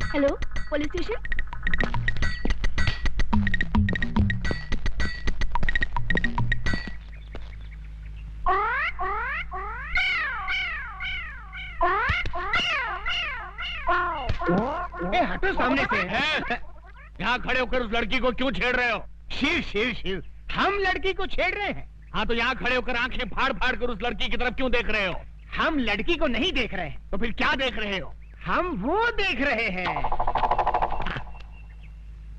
Hello, police station. हटो सामने से। यहाँ खड़े होकर उस लड़की को क्यों छेड़ रहे हो? शिव शिव शिव, हम लड़की को छेड़ रहे हैं। हाँ तो यहाँ खड़े होकर आंखें फाड़ फाड़ कर उस लड़की की तरफ क्यों देख रहे हो? हम लड़की को नहीं देख रहे हैं। तो फिर क्या देख रहे हो? हम वो देख रहे हैं।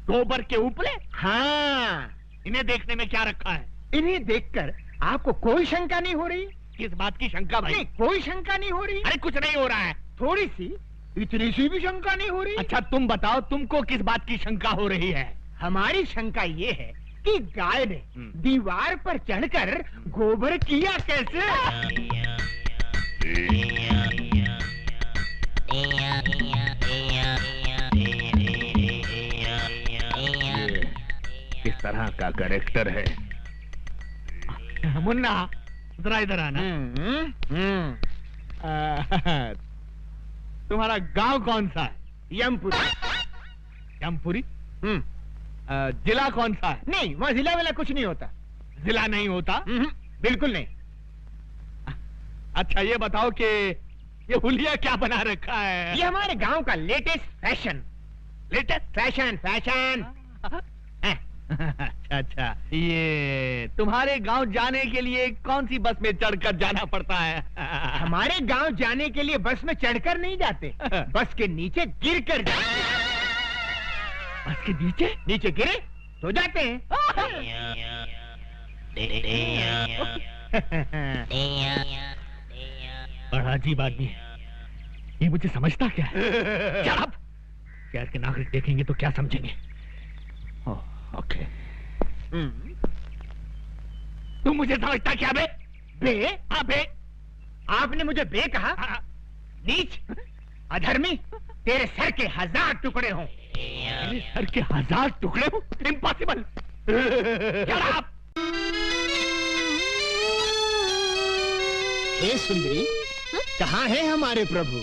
गोबर के उपले? हाँ। इन्हें देखने में क्या रखा है? इन्हें देखकर आपको कोई शंका नहीं हो रही? किस बात की शंका भाई? नहीं, कोई शंका नहीं हो रही। अरे कुछ नहीं हो रहा है। थोड़ी सी, इतनी सी भी शंका नहीं हो रही। अच्छा तुम बताओ, तुमको किस बात की शंका हो रही है? हमारी शंका ये है कि गाय ने दीवार पर चढ़कर गोबर किया कैसे? किस तरह का कैरेक्टर है? मुन्ना जरा इधर आना। तुम्हारा गांव कौन सा है? यमपुरी। यमपुरी? जिला कौन सा है? नहीं, वहाँ जिला वाला कुछ नहीं होता। जिला नहीं होता? बिल्कुल नहीं। अच्छा ये बताओ कि ये हुलिया क्या बना रखा है? ये हमारे गांव का latest fashion. Latest fashion fashion. अच्छा अच्छा, ये तुम्हारे गांव जाने के लिए कौन सी बस में चढ़कर जाना पड़ता है? हमारे गांव जाने के लिए बस में चढ़कर नहीं जाते, बस के नीचे गिर कर जाते। बस के नीचे? नीचे गिरे तो जाते हैं। बड़ा अजीब आदमी है ये, मुझे समझता क्या है? शराब! शहर के नागरिक देखेंगे तो क्या समझेंगे? ओके। तुम मुझे समझता क्या बे? बे? हाँ बे। आपने मुझे बे कहा? नीच, अधर्मी, तेरे सर के 1000 टुकड़े हों। मेरे सर के 1000 टुकड़े हों? इम्पॉसिबल। शराब! हे सुंदरी, कहाँ है हमारे प्रभु?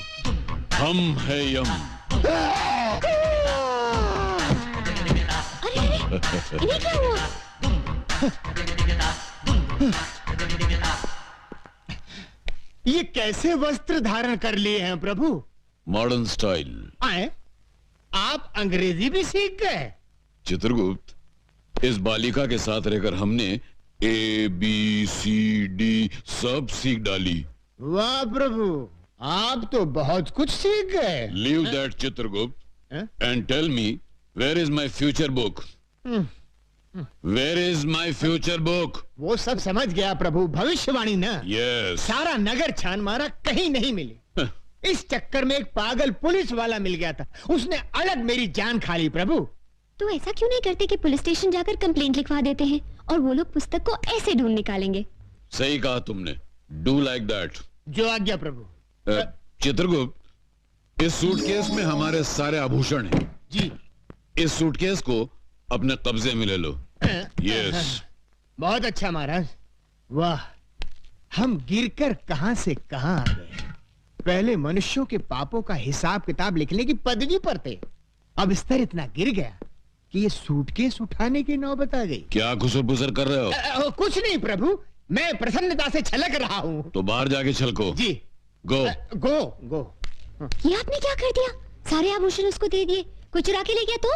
हम है यम। इन्हें क्या हुआ? ये कैसे वस्त्र धारण कर लिए हैं प्रभु? Modern style. आए? आप अंग्रेजी भी सीख गए? चित्रगुप्त, इस बालिका के साथ रहकर हमने ABCD सब सीख डाली। वाह प्रभु, आप तो बहुत कुछ सीख गए। Leave that Chitragupta and tell me, where is my future book? Where is my future book? वो सब समझ गया प्रभु, भविष्यवाणी ना। यस। सारा नगर छान मारा, कहीं नहीं मिली। इस चक्कर में एक पागल पुलिस वाला मिल गया था, उसने अलग मेरी जान खा ली प्रभु। तो ऐसा क्यों नहीं करते कि पुलिस स्टेशन जाकर कंप्लेंट लिखवा देते हैं और वो लोग पुस्तक को ऐसे ढूंढ निकालेंगे? सही कहा तुमने, डू लाइक दैट। जो आज्ञा प्रभु। चित्रगुप्त, इस सूटकेस में हमारे सारे आभूषण हैं। जी। इस सूटकेस को अपने कब्जे में ले लो। यस। बहुत अच्छा महाराज। वाह, हम गिरकर कहां से कहां आ गए। पहले मनुष्यों के पापों का हिसाब किताब लिखने की पदवी पर थे, अब स्तर इतना गिर गया कि ये सूटकेस उठाने की नौबत आ गई। क्या खुसर पुसर कर रहे हो? कुछ नहीं प्रभु, मैं प्रसन्नता से छलक रहा हूँ। तो बाहर जाके छलको। जी। गो गो गो। ये आपने क्या कर दिया? सारे आभूषण उसको दे दिए, कोई चुरा के ले गया तो?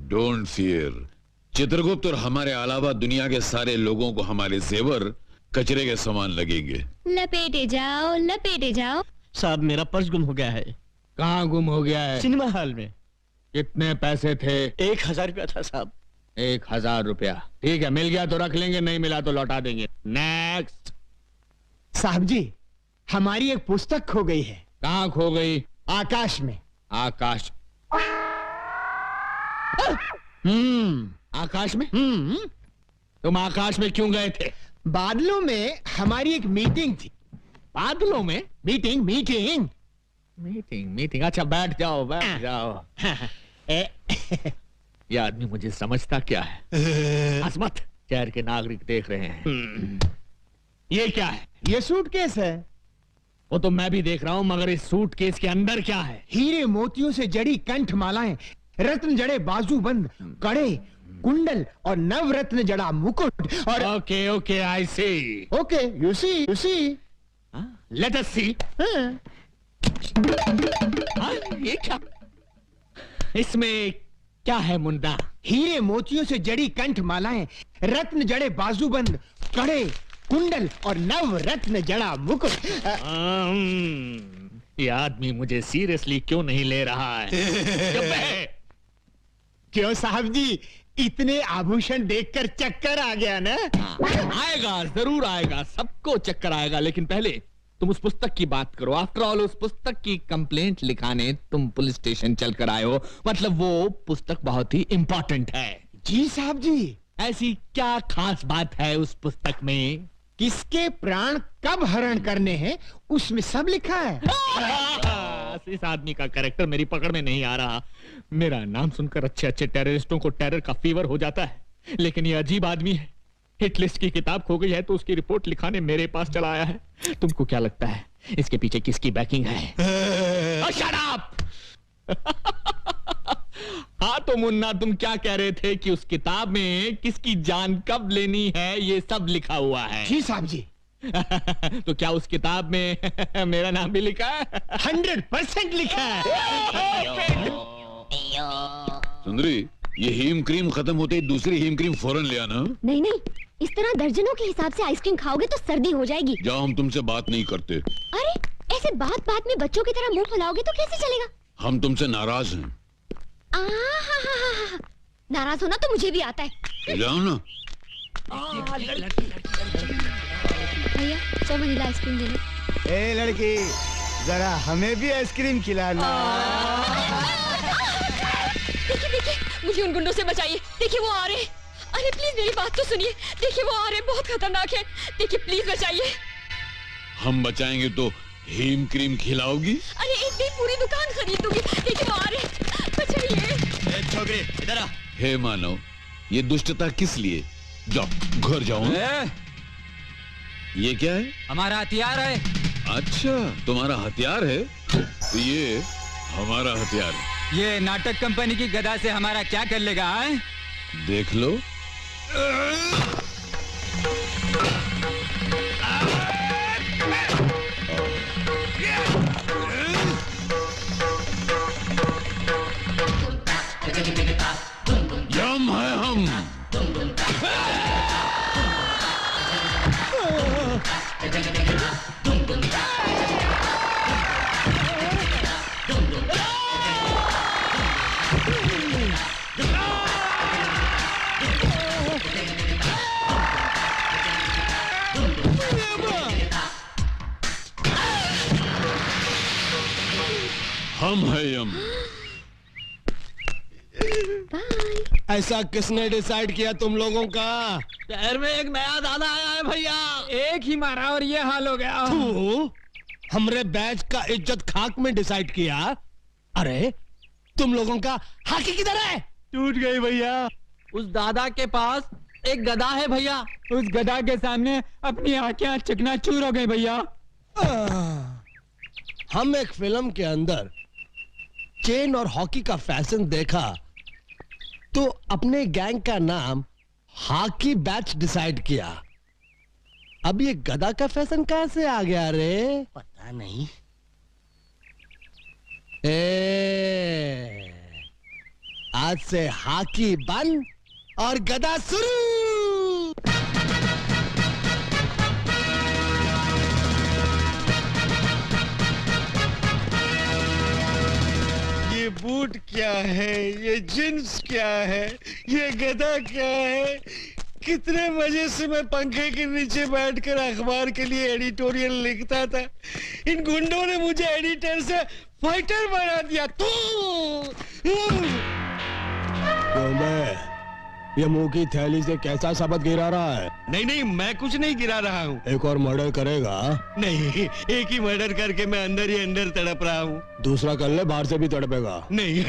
डोंट फियर चित्रगुप्त, और हमारे अलावा दुनिया के सारे लोगों को हमारे जेवर कचरे के समान लगेंगे। लपेटे जाओ लपेटे जाओ। साहब, मेरा पर्स गुम हो गया है। कहाँ गुम हो गया है? सिनेमा हॉल में। कितने पैसे थे? 1000 रुपया था साहब। 1000 रुपया? ठीक है, मिल गया तो रख लेंगे, नहीं मिला तो लौटा देंगे। नेक्स्ट। साहब जी, हमारी एक पुस्तक खो गई है। कहाँ खो गई? आकाश में। आकाश? आकाश में? तुम आकाश में क्यों गए थे? बादलों में हमारी एक मीटिंग थी। बादलों में? Meeting meeting meeting meeting. अच्छा बैठ जाओ बैठ जाओ। ये आदमी मुझे समझता क्या है? असमत, शहर के नागरिक देख रहे हैं। ये क्या है? ये सूटकेस है। वो तो मैं भी देख रहा हूँ, मगर इस सूटकेस के अंदर क्या है? हीरे मोतियों से जड़ी कंठ मालाएं, रत्न जड़े बाजूबंद, कड़े, कुंडल और नवरत्न जड़ा मुकुट और okay okay, I see. Okay, you see let us see. ये क्या? इसमें क्या है मुन्ना? हीरे मोतियों से जड़ी कंठ मालाएं, रत्न जड़े बाजूबंद, कड़े, कुंडल और नवरत्न जड़ा मुकुट। ये आदमी मुझे सीरियसली क्यों नहीं ले रहा है? क्यों साहब जी, इतने आभूषण देखकर चक्कर आ गया ना? आएगा, जरूर आएगा, सबको चक्कर आएगा, लेकिन पहले तुम उस पुस्तक की बात करो। आफ्टर ऑल उस पुस्तक की कंप्लेंट लिखाने तुम पुलिस स्टेशन चलकर आए हो, मतलब वो पुस्तक बहुत ही इंपॉर्टेंट है। जी साहब जी। ऐसी क्या खास बात है उस पुस्तक में? किसके प्राण कब हरण करने हैं, उसमें सब लिखा है। इस आदमी का कैरेक्टर मेरी पकड़ में नहीं आ रहा। मेरा नाम सुनकर अच्छे अच्छे टेररिस्टों को टेरर का फीवर हो जाता है, लेकिन ये अजीब आदमी है। हिट लिस्ट की किताब खो गई है तो उसकी रिपोर्ट लिखाने मेरे पास चला आया है। तुमको क्या लगता है इसके पीछे किसकी बैकिंग है? Shut up! हाँ तो मुन्ना, तुम क्या कह रहे थे कि उस किताब में किसकी जान कब लेनी है ये सब लिखा हुआ है? जी साहब जी। तो क्या उस किताब में मेरा नाम भी लिखा है? 100% लिखा है। सुंदरी, ये हीम क्रीम खत्म होते ही दूसरी हीम क्रीम फौरन ले आना। नहीं नहीं, इस तरह दर्जनों के हिसाब से आइसक्रीम खाओगे तो सर्दी हो जाएगी। जाओ, हम तुमसे बात नहीं करते। अरे ऐसे बात बात में बच्चों की तरह मुंह फुलाओगे तो कैसे चलेगा? हम तुमसे नाराज हैं। नाराज होना तो मुझे भी आता है। जाओ ना। भैया 100 वनीला आइसक्रीम दे दो। ए लड़की, जरा हमें भी आइसक्रीम खिलाना। देखिए देखिए, मुझे उन गुंडों से बचाइए। देखिए वो आ रहे हैं। अरे प्लीज मेरी बात तो सुनिए। देखिए वो आ रहे हैं, बहुत खतरनाक है। देखिए प्लीज बचाइए। हम बचाएंगे तो हीम क्रीम खिलाओगी? अरे एक दिन पूरी दुकान खरीद दूंगी। देखिए वो आ रहे हैं, बचाइए। छोकरी इधर आ। हे मानव, ये दुष्टता किस लिए? जाओ घर जाओ। ये क्या है? हमारा हथियार है। अच्छा, तुम्हारा हथियार है? तो ये हमारा हथियार है। ये नाटक कंपनी की गदा से हमारा क्या कर लेगा? है? देख लो। यम है हम। हम है यम। ऐसा किसने डिसाइड किया तुम लोगों का? शहर में एक नया दादा आया है भैया, एक ही मारा और ये हाल हो गया। तू हमरे बैच का इज्जत खाक में डिसाइड किया? अरे तुम लोगों का हाकी किधर है? टूट गई भैया। उस दादा के पास एक गदा है भैया, उस गदा के सामने अपनी आंखें चकनाचूर हो गई भैया। हम एक फिल्म के अंदर चेन और हॉकी का फैशन देखा तो अपने गैंग का नाम हॉकी बैच डिसाइड किया। अब ये गदा का फैशन कहां से आ गया रे? पता नहीं। आज से हॉकी बंद और गदा शुरू। ये बूट क्या है, ये जींस क्या है, ये गदा क्या है? कितने मजे से मैं पंखे के नीचे बैठकर अखबार के लिए एडिटोरियल लिखता था। इन गुंडों ने मुझे एडिटर से फाइटर बना दिया। ये मुंह की थैली से कैसा शब्द गिरा रहा है? नहीं नहीं, मैं कुछ नहीं गिरा रहा हूँ। एक और मर्डर करेगा? नहीं, एक ही मर्डर करके मैं अंदर ही अंदर तड़प रहा हूँ। दूसरा कर ले, बाहर से भी तड़पेगा। नहीं